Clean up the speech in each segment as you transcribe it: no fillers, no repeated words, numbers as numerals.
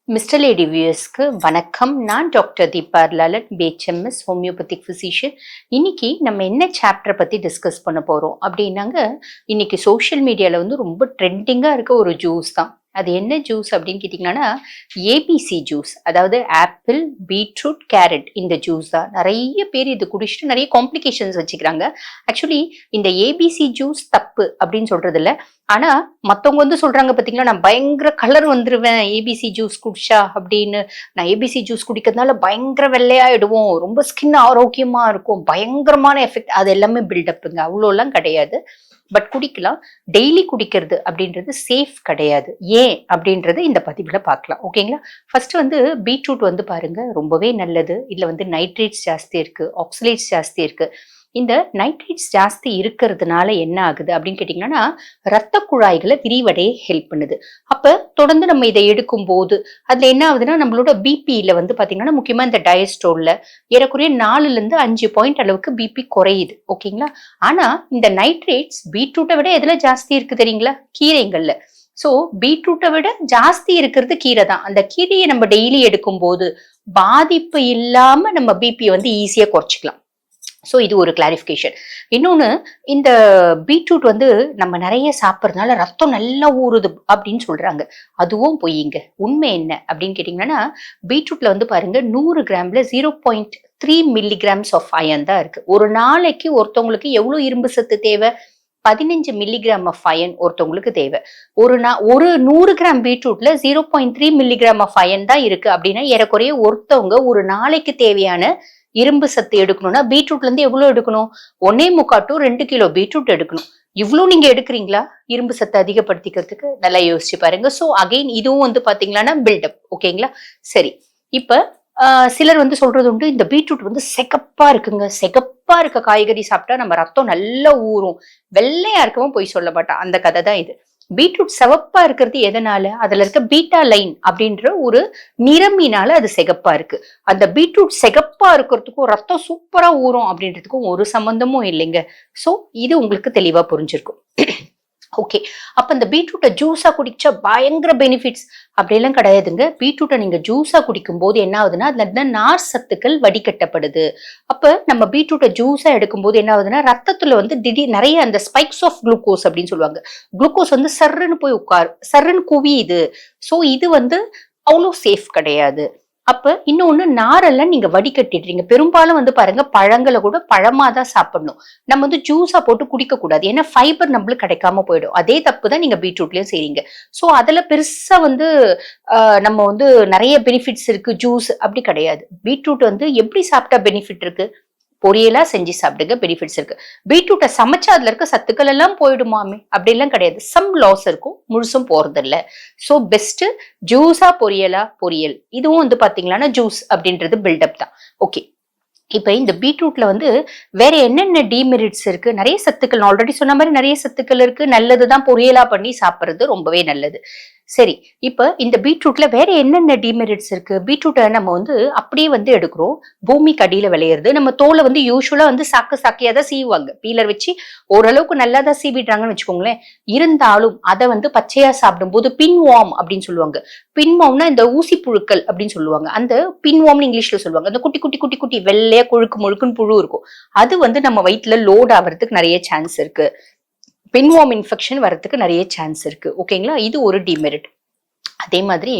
Mister lady வியூயர்ஸ்க்கு வணக்கம். நான் doctor Deepa Lalan, BHMS homeopathic physician. இன்னைக்கு நம்ம என்ன சாப்டரை பத்தி டிஸ்கஸ் பண்ண போறோம் அப்படின்னாங்க, இன்னைக்கு சோஷியல் மீடியால வந்து ரொம்ப ட்ரெண்டிங்கா இருக்க ஒரு ஜூஸ் தான். அது என்ன ஜூஸ் அப்படின்னு கேட்டிங்கன்னா, ஏபிசி ஜூஸ். அதாவது ஆப்பிள், பீட்ரூட், கேரட் இந்த ஜூஸ் தான். நிறைய பேர் இது குடிச்சிட்டு நிறைய காம்ப்ளிகேஷன்ஸ் வச்சுக்கிறாங்க. ஆக்சுவலி இந்த ஏபிசி ஜூஸ் தப்பு அப்படின்னு சொல்றது இல்லை. ஆனா மத்தவங்க வந்து சொல்றாங்க பாத்தீங்களா, நான் பயங்கர கலர் வந்துருவேன் ஏபிசி ஜூஸ் குடிச்சா அப்படின்னு. நான் ஏபிசி ஜூஸ் குடிக்கிறதுனால பயங்கர வெள்ளையாயிடுவோம், ரொம்ப ஸ்கின் ஆரோக்கியமா இருக்கும், பயங்கரமான எஃபெக்ட். அது எல்லாமே பில்டப்புங்க, அவ்வளோ எல்லாம் கிடையாது. பட் குடிக்கலாம். டெய்லி குடிக்கிறது அப்படின்றது சேஃப் கிடையாது. ஏன் அப்படின்றது இந்த பதிவுல பார்க்கலாம். ஓகேங்களா? ஃபர்ஸ்ட் வந்து பீட்ரூட் வந்து பாருங்க ரொம்பவே நல்லது. இதுல வந்து நைட்ரேட்ஸ் ஜாஸ்தி இருக்கு, ஆக்சலேட்ஸ் ஜாஸ்தி இருக்கு. இந்த நைட்ரேட்ஸ் ஜாஸ்தி இருக்கிறதுனால என்ன ஆகுது அப்படின்னு கேட்டீங்கன்னா, ரத்த குழாய்களை விரிவடைய ஹெல்ப் பண்ணுது. அப்ப தொடர்ந்து நம்ம இதை எடுக்கும் போது அதுல என்ன ஆகுதுன்னா, நம்மளோட பிபியில வந்து பாத்தீங்கன்னா முக்கியமா இந்த டயஸ்டோல்ல ஏறக்குறைய 4 to 5 பாயிண்ட் அளவுக்கு பிபி குறையுது. ஓகேங்களா? ஆனா இந்த நைட்ரேட்ஸ் பீட்ரூட்டை விட எதுல ஜாஸ்தி இருக்கு தெரியுங்களா? கீரைகள்ல. சோ பீட்ரூட்டை விட ஜாஸ்தி இருக்கிறது கீரை தான். அந்த கீரையை நம்ம டெய்லி எடுக்கும் போது பாதிப்பு இல்லாம நம்ம பிபி வந்து ஈஸியா குறைச்சிக்கலாம். ஸோ இது ஒரு கிளாரிஃபிகேஷன். இன்னொன்று, இந்த பீட்ரூட் வந்து நம்ம நிறைய சாப்பிட்றதுனால ரத்தம் நல்லா ஊறுது அப்படின்னு சொல்றாங்க. அதுவும் பொய்யுங்க. உண்மை என்ன அப்படின்னு கேட்டிங்கன்னா, பீட்ரூட்ல வந்து பாருங்க 100 கிராம்ல 0.3 மில்லிகிராம்ஸ் ஆஃப் அயன் தான் இருக்கு. ஒரு நாளைக்கு ஒருத்தவங்களுக்கு எவ்வளோ இரும்பு சத்து தேவை? 15 மில்லிகிராம் ஆஃப் அயன் ஒருத்தவங்களுக்கு தேவை. ஒரு 100 கிராம் பீட்ரூட்ல 0.3 மில்லிகிராம் ஆஃப் அயன் தான் இருக்கு அப்படின்னா, ஏறக்குறைய ஒருத்தவங்க ஒரு நாளைக்கு தேவையான இரும்பு சத்து எடுக்கணும்னா பீட்ரூட்ல இருந்து எவ்வளவு எடுக்கணும்? 1.25 to 2 கிலோ பீட்ரூட் எடுக்கணும். இவ்வளவு நீங்க எடுக்கிறீங்களா இரும்பு சத்து அதிகப்படுத்திக்கிறதுக்கு? நல்லா யோசிச்சு பாருங்க. சோ அகைன் இதுவும் வந்து பாத்தீங்கன்னா பில்டப். ஓகேங்களா? சரி. இப்ப சிலர் வந்து சொல்றது உண்டு, இந்த பீட்ரூட் வந்து சிகப்பா இருக்குங்க, சிகப்பா இருக்க காய்கறி சாப்பிட்டா நம்ம ரத்தம் நல்லா ஊறும், வெள்ளையா இருக்கவும் போய் சொல்ல மாட்டான். அந்த கதை தான் இது. பீட்ரூட் சிவப்பா இருக்கிறது எதனால? அதுல இருக்க பீட்டா லைன் அப்படின்ற ஒரு நிறமினால அது சிகப்பா இருக்கு. அந்த பீட்ரூட் சிகப்பா இருக்கிறதுக்கும் ரத்தம் சூப்பரா ஊறும் அப்படின்றதுக்கும் ஒரு சம்பந்தமும் இல்லைங்க. சோ இது உங்களுக்கு தெளிவா புரிஞ்சிருக்கும். ஓகே. அப்ப இந்த பீட்ரூட்டை ஜூஸா குடிச்சா பயங்கர பெனிஃபிட்ஸ் அப்படியெல்லாம் கிடையாதுங்க. பீட்ரூட்டை நீங்க ஜூஸா குடிக்கும் போது என்ன ஆகுதுன்னா, அதுல நார் சத்துக்கள் வடிகட்டப்படுது. அப்ப நம்ம பீட்ரூட்டை ஜூஸா எடுக்கும்போது என்ன ஆகுதுன்னா, ரத்தத்துல வந்து திடீர் நிறைய அந்த ஸ்பைக்ஸ் ஆஃப் குளுக்கோஸ் அப்படின்னு சொல்லுவாங்க. குளுக்கோஸ் வந்து சர்ருன்னு போய் சர்ருன்னு குவியுது. சோ இது வந்து அவ்வளோ சேஃப் கிடையாது. அப்ப இன்னொன்னு, நாரெல்லாம் நீங்க வடிகட்டிடுறீங்க. பெரும்பாலும் வந்து பாருங்க, பழங்களை கூட பழமா தான் சாப்பிடணும். நம்ம வந்து ஜூஸா போட்டு குடிக்க கூடாது. ஏன்னா ஃபைபர் நம்மளுக்கு கிடைக்காம போயிடும். அதே தப்பு தான் நீங்க பீட்ரூட்லயும் செய்றீங்க. சோ அதுல பெருசா வந்து நம்ம வந்து நிறைய பெனிஃபிட்ஸ் இருக்கு ஜூஸ் அப்படி கிடையாது. பீட்ரூட் வந்து எப்படி சாப்பிட்டா பெனிஃபிட் இருக்கு? பொரியலா செஞ்சு சாப்பிடுங்க, பெனிஃபிட்ஸ் இருக்கு. பீட்ரூட்டை சமைச்சா அதுல இருக்க சத்துக்கள் எல்லாம் போயிடுமாமே? அப்படி எல்லாம் கிடையாது. சம் லாஸ் இருக்கும், முழுசும் போறது இல்ல. சோ பெஸ்ட் ஜூஸா பொரியலா? பொரியல். இதுவும் வந்து பாத்தீங்கன்னா ஜூஸ் அப்படின்றது பில்டப் தான். ஓகே. இப்ப இந்த பீட்ரூட்ல வந்து வேற என்னென்ன டிமெரிட்ஸ் இருக்கு? நிறைய சத்துக்கள், நான் ஆல்ரெடி சொன்ன மாதிரி நிறைய சத்துக்கள் இருக்கு. நல்லதுதான் பொரியலா பண்ணி சாப்பிடுறது ரொம்பவே நல்லது. சரி. இப்ப இந்த பீட்ரூட்ல வேற என்னென்ன டிமெரிட்ஸ் இருக்கு? பீட்ரூட்டை நம்ம வந்து அப்படியே வந்து எடுக்கிறோம். பூமிக்கு அடியில விளையிறது. நம்ம தோலை வந்து யூசுவலா வந்து சாக்கையா தான் சீவுவாங்க. பீலர் வச்சு ஓரளவுக்கு நல்லா தான் சீவிடுறாங்கன்னு வச்சுக்கோங்களேன். இருந்தாலும் அதை வந்து பச்சையா சாப்பிடும்போது பின்வார்ம் அப்படின்னு சொல்லுவாங்க. பின்வார்ம்னா இந்த ஊசி புழுக்கள் அப்படின்னு சொல்லுவாங்க. அந்த பின்வார்ம்னு இங்கிலீஷ்ல சொல்லுவாங்க. அந்த குட்டி குட்டி குட்டி குட்டி வெள்ளையா கொழுக்கு முழுக்குன்னு புழு இருக்கும். அது வந்து நம்ம வயிற்றுல லோட் ஆகிறதுக்கு நிறைய சான்ஸ் இருக்கு. பின்வார்ம் இன்ஃபெக்ஷன் வரதுக்கு நிறைய சான்ஸ் இருக்கு. ஓகேங்களா? இது ஒரு டிமெரிட். அதே மாதிரி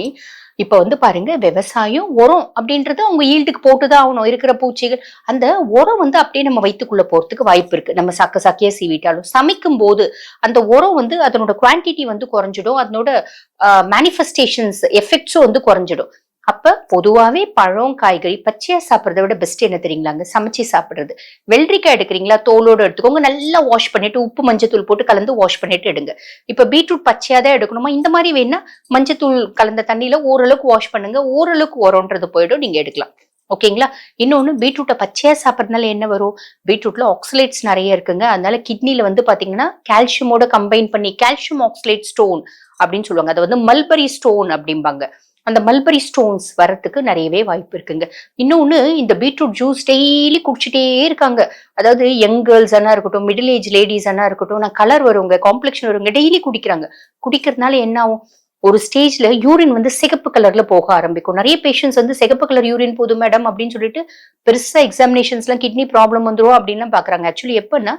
இப்ப வந்து பாருங்க, விவசாயம் உரம் அப்படின்றது அவங்க ஈல்டுக்கு போட்டுதான் ஆகணும். இருக்கிற பூச்சிகள், அந்த உரம் வந்து அப்படியே நம்ம வயிற்றுக்குள்ள போறதுக்கு வாய்ப்பு இருக்கு. நம்ம சாக்கையா சீவிட்டாலும் சமைக்கும் போது அந்த உரம் வந்து அதனோட குவான்டிட்டி வந்து குறைஞ்சிடும். அதனோட மேனிஃபெஸ்டேஷன்ஸ் எஃபெக்ட்ஸும் வந்து குறைஞ்சிடும். அப்ப பொதுவாவே பழம் காய்கறி பச்சையா சாப்பிட்றத விட பெஸ்ட் என்ன தெரியுங்களாங்க? சமைச்சு சாப்பிடுறது. வெள்ளரிக்காய் எடுக்கிறீங்களா? தோலோடு எடுத்துக்கோங்க. நல்லா வாஷ் பண்ணிட்டு உப்பு மஞ்சத்தூள் போட்டு கலந்து வாஷ் பண்ணிட்டு எடுங்க. இப்ப பீட்ரூட் பச்சையா தான் எடுக்கணுமா? இந்த மாதிரி வேணா மஞ்சத்தூள் கலந்த தண்ணியில ஓரளவுக்கு வாஷ் பண்ணுங்க. ஓரளவுக்கு உரம்ன்றது போயிடும், நீங்க எடுக்கலாம். ஓகேங்களா? இன்னொன்னு, பீட்ரூட்டை பச்சையா சாப்பிட்றதுனால என்ன வரும்? பீட்ரூட்ல ஆக்சலேட்ஸ் நிறைய இருக்குங்க. அதனால கிட்னில வந்து பாத்தீங்கன்னா கால்சியமோட கம்பைன் பண்ணி கால்சியம் ஆக்சலேட் ஸ்டோன் அப்படின்னு சொல்லுவாங்க. அதை வந்து மல்பரி ஸ்டோன் அப்படிம்பாங்க. அந்த மல்பரி ஸ்டோன்ஸ் வரத்துக்கு நிறையவே வாய்ப்பு இருக்குங்க. இன்னொன்னு, இந்த பீட்ரூட் ஜூஸ் டெய்லி குடிச்சிட்டே இருக்காங்க. அதாவது யங் கேர்ள்ஸ் ஆனா இருக்கட்டும், மிடில் ஏஜ் லேடிஸ் ஆனா இருக்கட்டும், நான் கலர் வருங்க, காம்ப்ளெக்ஷன் வருங்க, டெய்லி குடிக்கிறாங்க. குடிக்கிறதுனால என்ன ஆகும்? ஒரு ஸ்டேஜ்ல யூரின் வந்து சிகப்பு கலர்ல போக ஆரம்பிக்கும். நிறைய பேஷண்ட்ஸ் வந்து சிகப்பு கலர் யூரின் போதும் மேடம் அப்படின்னு சொல்லிட்டு பெருசா எக்ஸாமினேஷன்ஸ்லாம் கிட்னி ப்ராப்ளம் வந்துரும் அப்படின்லாம் பாக்குறாங்க. ஆக்சுவலி எப்பன்னா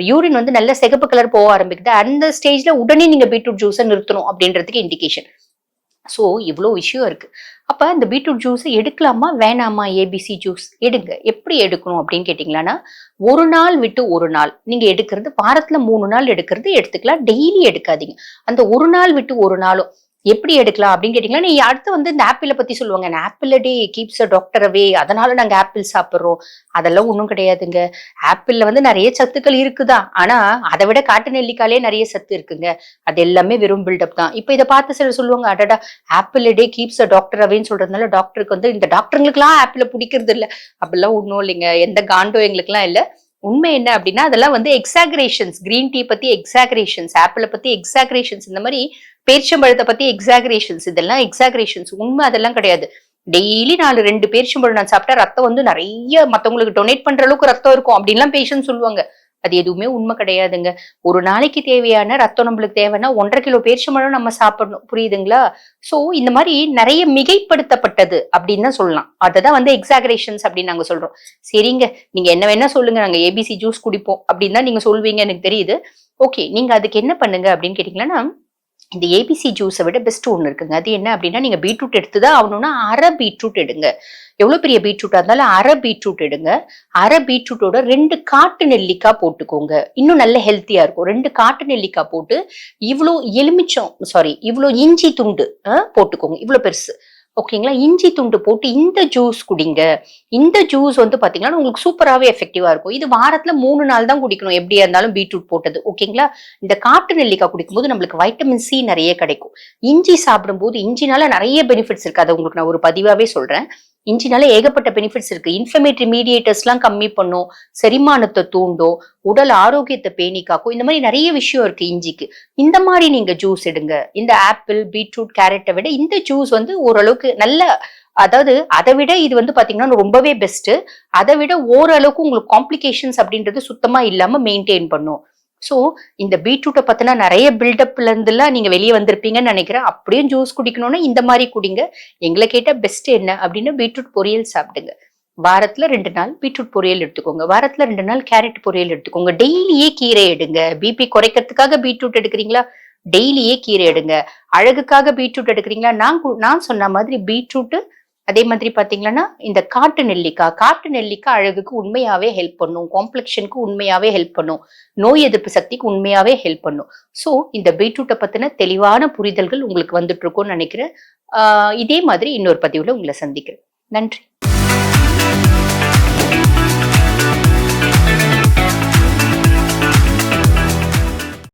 யூரின் வந்து நல்ல சிகப்பு கலர் போக ஆரம்பிக்குது. அந்த ஸ்டேஜ்ல உடனே நீங்க பீட்ரூட் ஜூஸை நிறுத்தணும் அப்படின்றதுக்கு இண்டிகேஷன். சோ இவ்ளோ விஷயம் இருக்கு. அப்ப இந்த பீட்ரூட் ஜூஸ் எடுக்கலாமா வேணாமா? ஏபிசி ஜூஸ் எடுங்க. எப்படி எடுக்கணும் அப்படின்னு கேட்டீங்களான்னா, ஒரு நாள் விட்டு ஒரு நாள் நீங்க எடுக்கிறது, வாரத்துல 3 நாள் எடுக்கிறது எடுத்துக்கலாம். டெய்லி எடுக்காதீங்க. அந்த ஒரு நாள் விட்டு ஒரு நாளும் எப்படி எடுக்கலாம் அப்படின்னு கேட்டீங்கன்னா, நீ அடுத்து வந்து இந்த ஆப்பிள பத்தி சொல்லுவாங்க. Apple day keeps a doctor away. அதனால நாங்க ஆப்பிள் சாப்பிடுறோம். அதெல்லாம் ஒண்ணும் கிடையாதுங்க. ஆப்பிள்ல வந்து நிறைய சத்துக்கள் இருக்குதான். ஆனா அதை விட காட்டு நெல்லிக்காயிலே நிறைய சத்து இருக்குங்க. அது எல்லாமே வெறும் பில்டப் தான். இப்ப இதை பார்த்து சிலர் சொல்லுவாங்க, அடடா apple day keeps a doctor அவேன்னு சொல்றதுனால டாக்டருக்கு வந்து இந்த டாக்டருங்களுக்குலாம் ஆப்பிள பிடிக்கிறது இல்ல. அப்படிலாம் ஒண்ணும் இல்லைங்க. எந்த காண்டோ எங்களுக்குலாம் இல்ல. உண்மை என்ன அப்படின்னா, அதெல்லாம் வந்து எக்ஸாகரேஷன்ஸ். கிரீன் டீ பத்தி எக்ஸாகரேஷன்ஸ், ஆப்பிள பத்தி எக்ஸாகரேஷன்ஸ், இந்த மாதிரி பேரிச்சம்பழத்தை பத்தி எக்ஸாகரேஷன்ஸ். இதெல்லாம் எக்ஸாகரேஷன்ஸ். உண்மை அதெல்லாம் கிடையாது. டெய்லி 2 பேரிச்சம்பழம் நான் சாப்பிட்டா ரத்தம் வந்து நிறைய மத்தவங்களுக்கு டொனேட் பண்ற அளவுக்கு ரத்தம் இருக்கும் அப்படின்லாம் பேஷண்ட் சொல்லுவாங்க. அது எதுவுமே உண்மை கிடையாதுங்க. ஒரு நாளைக்கு தேவையான ரத்தம் நம்மளுக்கு தேவைன்னா 1.5 கிலோ பேரிச்சம்பழம் நம்ம சாப்பிடணும். புரியுதுங்களா? சோ இந்த மாதிரி நிறைய மிகைப்படுத்தப்பட்டது அப்படின்னு தான் சொல்லலாம். அததான் வந்து எக்ஸாகரேஷன்ஸ் அப்படின்னு நாங்க சொல்றோம். சரிங்க, நீங்க என்ன வேணா சொல்லுங்க, நாங்க ஏபிசி ஜூஸ் குடிப்போம் அப்படின்னு தான் நீங்க சொல்வீங்க எனக்கு தெரியுது. ஓகே, நீங்க அதுக்கு என்ன பண்ணுங்க அப்படின்னு கேட்டீங்கன்னா, இந்த ஏபிசி ஜூஸை விட பெஸ்ட் ஒன்று இருக்குங்க. அது என்ன அப்படின்னா, நீங்க பீட்ரூட் எடுத்துதான் ஆகணும்னா அரை பீட்ரூட் எடுங்க. எவ்வளவு பெரிய பீட்ரூட்டா இருந்தாலும் அரை பீட்ரூட் எடுங்க. அரை பீட்ரூட்டோட 2 காட்டு நெல்லிக்காய் போட்டுக்கோங்க. இன்னும் நல்ல ஹெல்த்தியா இருக்கும். 2 காட்டு நெல்லிக்காய் போட்டு இவ்வளோ இவ்வளோ இஞ்சி துண்டு போட்டுக்கோங்க. இவ்வளவு பெருசு. ஓகேங்களா? இஞ்சி துண்டு போட்டு இந்த ஜூஸ் குடிங்க. இந்த ஜூஸ் வந்து பாத்தீங்கன்னா உங்களுக்கு சூப்பராகவே எஃபெக்டிவா இருக்கும். இது வாரத்துல 3 நாள் தான் குடிக்கணும். எப்படியா இருந்தாலும் பீட்ரூட் போட்டது. ஓகேங்களா? இந்த காட்டு நெல்லிக்காய் குடிக்கும்போது நம்மளுக்கு வைட்டமின் சி நிறைய கிடைக்கும். இஞ்சி சாப்பிடும்போது, இஞ்சினால நிறைய பெனிஃபிட்ஸ் இருக்கு. அதை உங்களுக்கு நான் ஒரு பதிவாவே சொல்றேன். இஞ்சினால ஏகப்பட்ட பெனிஃபிட்ஸ் இருக்கு. இன்ஃப்ளமேட்டரி மீடியேட்டர்ஸ் எல்லாம் கம்மி பண்ணும், செரிமானத்தை தூண்டும், உடல் ஆரோக்கியத்தை பேணி காக்கும். இந்த மாதிரி நிறைய விஷயம் இருக்கு இஞ்சிக்கு. இந்த மாதிரி நீங்க ஜூஸ் எடுங்க. இந்த ஆப்பிள், பீட்ரூட், கேரட்டை விட இந்த ஜூஸ் வந்து ஓரளவுக்கு நல்ல, அதாவது அதை விட இது வந்து பாத்தீங்கன்னா ரொம்பவே பெஸ்ட். அதை விட ஓரளவுக்கு உங்களுக்கு காம்ப்ளிகேஷன்ஸ் அப்படின்றது சுத்தமா இல்லாம மெயின்டைன் பண்ணும். சோ இந்த பீட்ரூட்டை பத்தினா நிறைய பில்டப்ல இருந்துலாம் நீங்க வெளியே வந்திருப்பீங்கன்னு நினைக்கிறேன். அப்படியே ஜூஸ் குடிக்கணும்னா இந்த மாதிரி குடிங்க. எங்களை கேட்டா பெஸ்ட் என்ன அப்படின்னு பீட்ரூட் பொரியல் சாப்பிடுங்க. வாரத்துல 2 நாள் பீட்ரூட் பொரியல் எடுத்துக்கோங்க. வாரத்துல 2 நாள் கேரட் பொரியல் எடுத்துக்கோங்க. டெய்லியே கீரை எடுங்க. பிபி குறைக்கிறதுக்காக பீட்ரூட் எடுக்கிறீங்களா? டெய்லியே கீரை எடுங்க. அழகுக்காக பீட்ரூட் எடுக்கிறீங்களா? நான் சொன்ன மாதிரி பீட்ரூட், அதே மாதிரி பாத்தீங்கன்னா இந்த காட்டு நெல்லிக்காய் அழகுக்கு உண்மையாவே ஹெல்ப் பண்ணும். காம்ப்ளெக்ஷனுக்கு உண்மையாவே ஹெல்ப் பண்ணும். நோய் எதிர்ப்பு சக்திக்கு உண்மையாவே ஹெல்ப் பண்ணும். சோ இந்த பீட்ரூட்டை பத்தின தெளிவான புரிதல்கள் உங்களுக்கு வந்துட்டு இருக்கும்னு நினைக்கிறேன். இதே மாதிரி இன்னொரு பதிவுல உங்களை சந்திக்கிறேன். நன்றி.